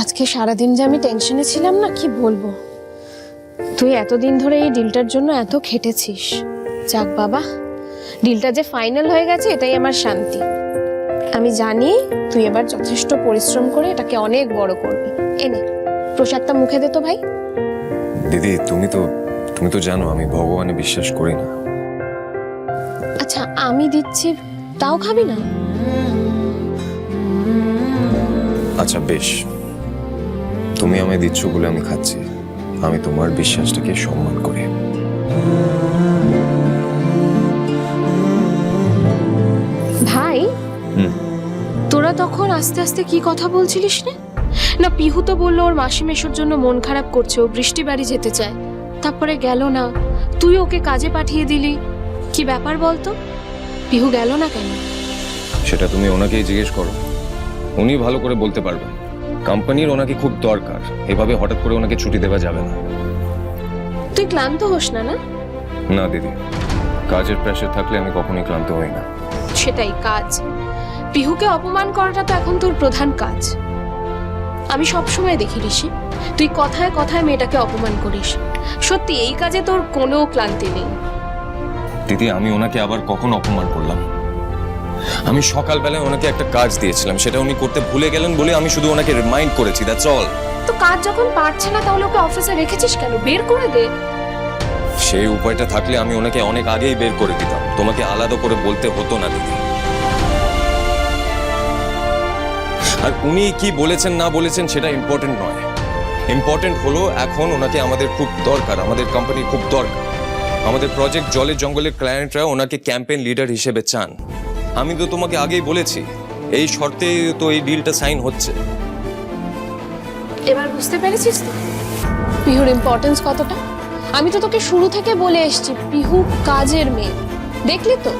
আজকে সারাদিন যে আমি টেনশনে ছিলাম না, কি বলবো। তুই এতদিন ধরে এই ডিলটার জন্য এত খেটেছিস। যাক বাবা, ডিলটা যে ফাইনাল হয়ে গেছে এটাই আমার শান্তি। আমি জানি তুই এবার যথেষ্ট পরিশ্রম করে এটাকে অনেক বড় করবি। এনে প্রসাদটা মুখে দে তো ভাই। দিদি তুমি তো জানো আমি ভগবানে বিশ্বাস করি না। আচ্ছা আমি দিচ্ছি, তাও খাবি না? আচ্ছা বেশ, তুমি আমায় দিচ্ছ বলে আমি খাচ্ছি। আমি তোমার বিশ্বাসটাকে সম্মান করি। ভাই তোরা তখন আস্তে আস্তে কি কথা বলছিলিস না? না পিহু তো বললো ওর মাসি মেশোর জন্য মন খারাপ করছে, ও বৃষ্টি বাড়ি যেতে চায়, তারপরে গেল না। তুই ওকে কাজে পাঠিয়ে দিলি, কি ব্যাপার বলতো? পিহু গেল না কেন? সেটা তুমি ওনাকেই জিজ্ঞেস করো, উনি ভালো করে বলতে পারবেন। কোম্পানির ওনাকে খুব দরকার, এভাবে হঠাৎ করে ওনাকে ছুটি দেওয়া যাবে না। তুই ক্লান্ত হোস না? না না দিদি, কাজের প্রেশার থাকলে আমি কখনোই ক্লান্ত হই না। সেটাই কাজ। পিহুকে অপমান করাটা তো এখন তোর প্রধান কাজ। আমি সবসময় দেখি ঋষি, তুই কথায় কথায় মেয়েটাকে অপমান করিস। সত্যি এই কাজে তোর কোনো ক্লান্তি নেই। দিদি আমি ওনাকে আবার কখন অপমান করলাম? আমি সকালবেলায় ওনাকে একটা কাজ দিয়েছিলাম, সেটা উনি করতে ভুলে গেলেন বলে আমি শুধু ওনাকে রিমাইন্ড করেছি, দ্যাটস অল। তো কাজ যখন পারছে না তাহলে ওকে অফিসে রেখেছিস কেন? বের করে দে। সেই উপায়টা থাকলে আমি ওনাকে অনেক আগেই বের করে দিতাম, তোমাকে আলাদা করে বলতে হতো না দিদি। আর উনি কি বলেছেন না বলেছেন সেটা ইম্পর্টেন্ট নয়। ইম্পর্টেন্ট হলো এখন ওনাকে আমাদের খুব দরকার, আমাদের কোম্পানির খুব দরকার। আমাদের প্রজেক্ট জলের জঙ্গলের ক্লায়েন্টরা ওনাকে ক্যাম্পেইন লিডার হিসেবে চান। আমি তো তোমাকে আগেই বলেছি এই শর্তে তো এই ডিলটা সাইন হচ্ছে। এবার বুঝতে পেরেছিস তো পিহুর ইম্পর্টেন্স কতটা? আমি তো তোকে শুরু থেকে বলে এসেছি পিহু কাজের মেয়ে, দেখলি তো।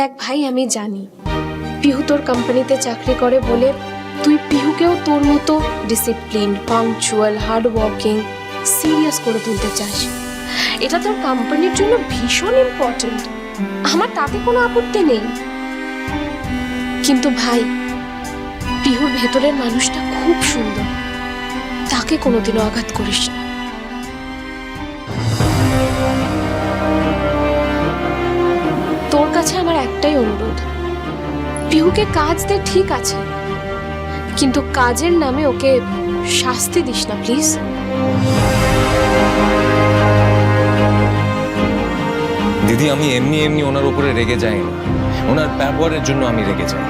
দেখ ভাই, আমি জানি পিহু তোর কোম্পানিতে চাকরি করে বলে তুই পিহুকেও তোর মতো discipline, punctual, hard working, serious করে তুলতে চাস। এটা তোর কোম্পানির জন্য ভীষণ ইম্পর্টেন্ট, আমার তাতে কোনো আপত্তি নেই। কিন্তু ভাই, পিহুর ভেতরের মানুষটা খুব সুন্দর, তাকে কোনোদিনও আঘাত করিস না। তোর কাছে আমার একটাই অনুরোধ, পিহুকে কাজ দে ঠিক আছে, কিন্তু কাজের নামে ওকে শাস্তি দিস না প্লিজ। দিদি আমি এমনি এমনি ওনার উপরে রেগে যাই না, ওনার ব্যবহারের জন্য আমি রেগে যাই।